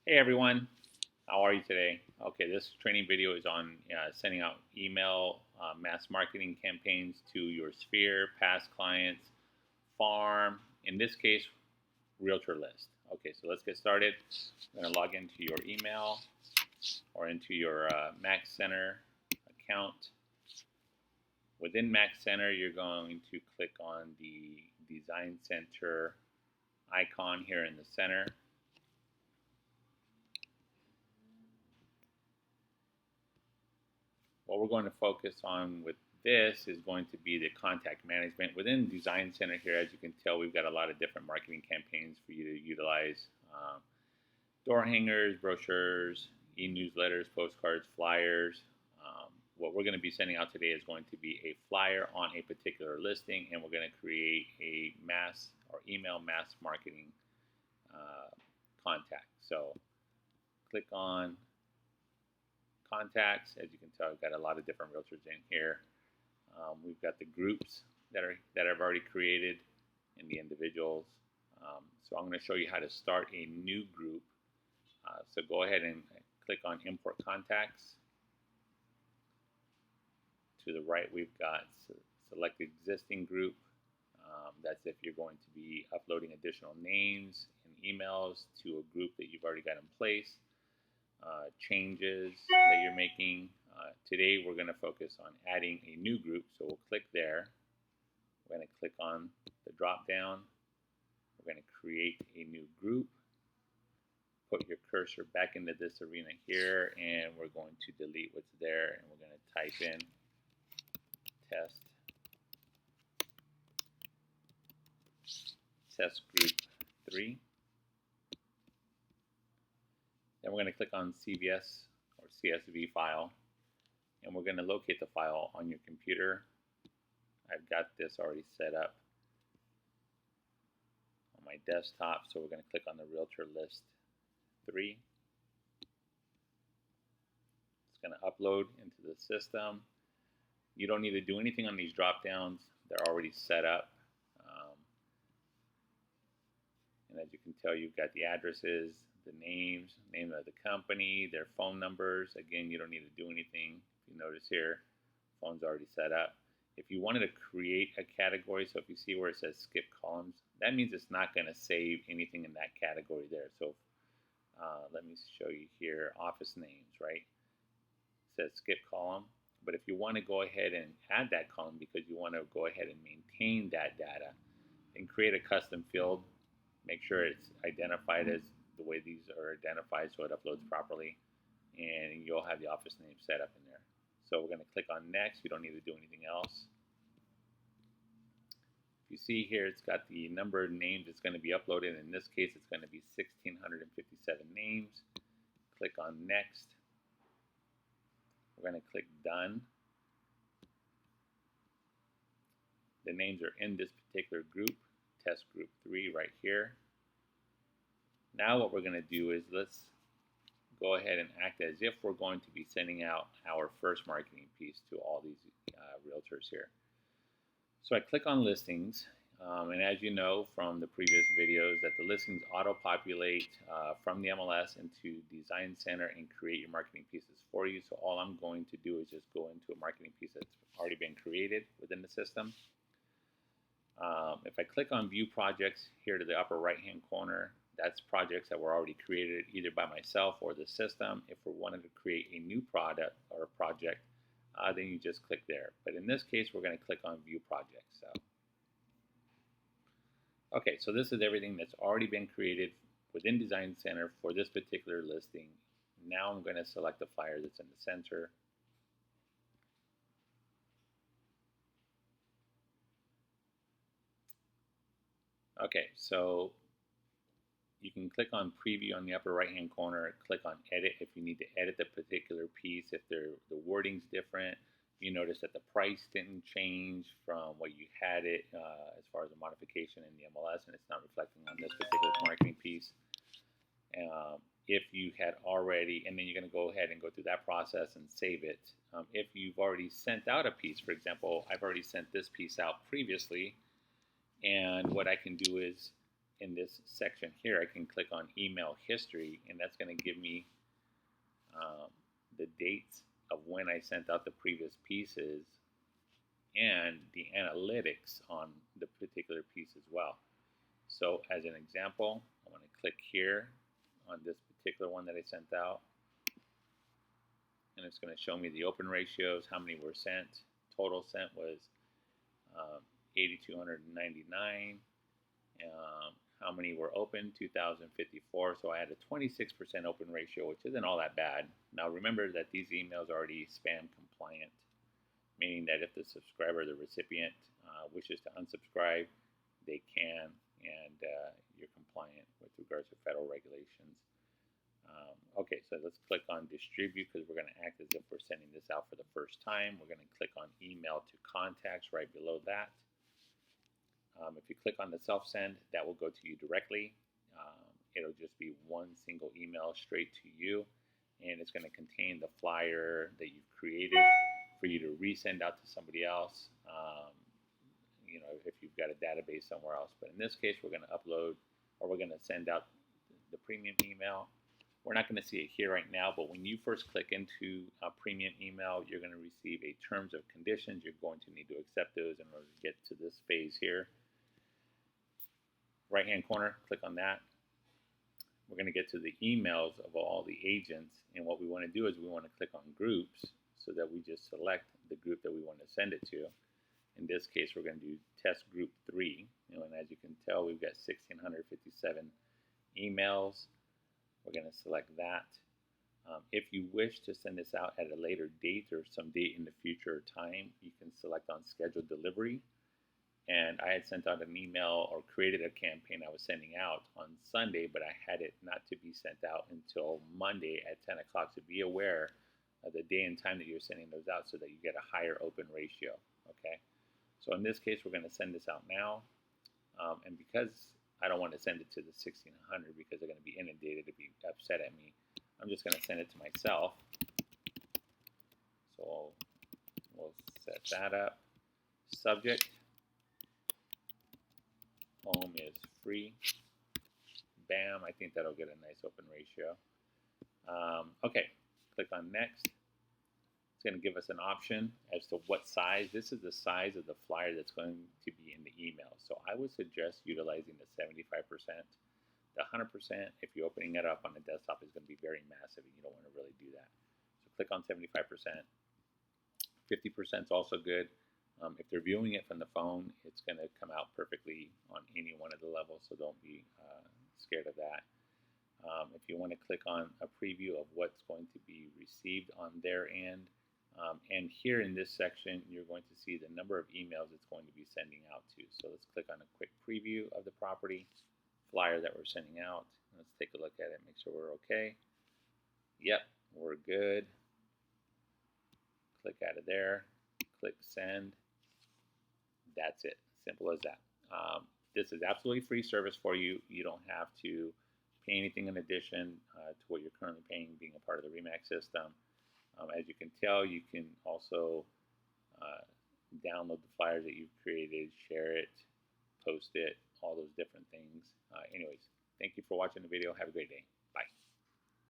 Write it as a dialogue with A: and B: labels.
A: Hey everyone, how are you today? Okay, this training video is on sending out email mass marketing campaigns to your sphere, past clients, farm, in this case, realtor list. Okay, so let's get started. I'm going to log into your email or into your Mac Center account. Within Mac Center, you're going to click on the Design Center icon here in the center. What we're going to focus on with this is going to be the contact management. Within Design Center here, as you can tell, we've got a lot of different marketing campaigns for you to utilize. Door hangers, brochures, e-newsletters, postcards, flyers. What we're going to be sending out today is going to be a flyer on a particular listing, and we're going to create a mass or email mass marketing contact. So click on contacts. As you can tell, I've got a lot of different realtors in here. We've got the groups that I've already created and the individuals. So I'm going to show you how to start a new group. So go ahead and click on import contacts. To the right, we've got select existing group. That's if you're going to be uploading additional names and emails to a group that you've already got in place. Changes that you're making. Today we're going to focus on adding a new group, so we'll click there. We're going to click on the drop down. We're going to create a new group. Put your cursor back into this arena here, and we're going to delete what's there, and we're going to type in test group 3. Then we're going to click on CVS or CSV file, and we're going to locate the file on your computer. I've got this already set up on my desktop, so we're going to click on the realtor list 3. It's going to upload into the system. You don't need to do anything on these drop downs. They're already set up. And as you can tell, you've got the addresses, the names, name of the company, their phone numbers. Again, you don't need to do anything. If you notice here, phone's already set up. If you wanted to create a category, so if you see where it says skip columns, that means it's not going to save anything in that category there. So let me show you here, office names, right? It says skip column. But if you want to go ahead and add that column because you want to go ahead and maintain that data, then create a custom field. Make sure it's identified as the way these are identified so it uploads properly, and you'll have the office name set up in there. So we're going to click on next. You don't need to do anything else. If you see here, it's got the number of names that's going to be uploaded. In this case, it's going to be 1,657 names. Click on next. We're going to click done. The names are in this particular group, test group 3 right here. Now what we're going to do is let's go ahead and act as if we're going to be sending out our first marketing piece to all these realtors here. So I click on listings, and as you know from the previous videos that the listings auto-populate from the MLS into Design Center and create your marketing pieces for you. So all I'm going to do is just go into a marketing piece that's already been created within the system. If I click on View Projects here to the upper right-hand corner, that's projects that were already created either by myself or the system. If we wanted to create a new product or a project, then you just click there. But in this case, we're going to click on View Projects. Okay, so this is everything that's already been created within Design Center for this particular listing. Now I'm going to select the flyer that's in the center. Okay, so you can click on preview on the upper right hand corner, click on edit if you need to edit the particular piece, if the wording's different. You notice that the price didn't change from what you had it as far as a modification in the MLS, and it's not reflecting on this particular marketing piece. If you had already, and then you're going to go ahead and go through that process and save it. If you've already sent out a piece, for example, I've already sent this piece out previously, and what I can do is in this section here, I can click on email history, and that's going to give me the dates of when I sent out the previous pieces and the analytics on the particular piece as well. So as an example, I'm going to click here on this particular one that I sent out, and it's going to show me the open ratios, how many were sent. Total sent was 8,299. How many were open? 2,054. So I had a 26% open ratio, which isn't all that bad. Now remember that these emails are already spam compliant, meaning that if the subscriber, the recipient, wishes to unsubscribe, they can, and you're compliant with regards to federal regulations. Okay, so let's click on distribute because we're going to act as if we're sending this out for the first time. We're going to click on email to contacts right below that. If you click on the self-send, that will go to you directly. It'll just be one single email straight to you, and it's going to contain the flyer that you've created for you to resend out to somebody else, you know, if you've got a database somewhere else. But in this case, we're going to upload, or we're going to send out the premium email. We're not going to see it here right now, but when you first click into a premium email, you're going to receive a terms of conditions. You're going to need to accept those in order to get to this phase here. Right hand corner, click on that. We're going to get to the emails of all the agents, and what we want to do is we want to click on groups so that we just select the group that we want to send it to. In this case, we're going to do test group 3, and as you can tell, we've got 1,657 emails. We're going to select that. If you wish to send this out at a later date or some date in the future or time, you can select on scheduled delivery. And I had sent out an email or created a campaign I was sending out on Sunday, but I had it not to be sent out until Monday at 10 o'clock. So be aware of the day and time that you're sending those out so that you get a higher open ratio. Okay. So in this case, we're going to send this out now. And because I don't want to send it to the 1,600 because they're going to be inundated to be upset at me, I'm just going to send it to myself. So we'll set that up. Subject. Home is free. Bam, I think that'll get a nice open ratio. Okay, click on next. It's going to give us an option as to what size. This is the size of the flyer that's going to be in the email. So I would suggest utilizing the 75%. The 100%, if you're opening it up on the desktop, is going to be very massive, and you don't want to really do that. So click on 75%. 50% is also good. If they're viewing it from the phone, it's going to come out perfectly on any one of the levels, so don't be scared of that. If you want to click on a preview of what's going to be received on their end, and here in this section, you're going to see the number of emails it's going to be sending out to. So let's click on a quick preview of the property flyer that we're sending out. Let's take a look at it, make sure we're okay. Yep, we're good. Click out of there, click send. That's it, simple as that. This is absolutely free service for you. You don't have to pay anything in addition to what you're currently paying being a part of the RE/MAX system. As you can tell, you can also download the flyers that you've created, share it, post it, all those different things. Anyways, thank you for watching the video. Have a great day. Bye.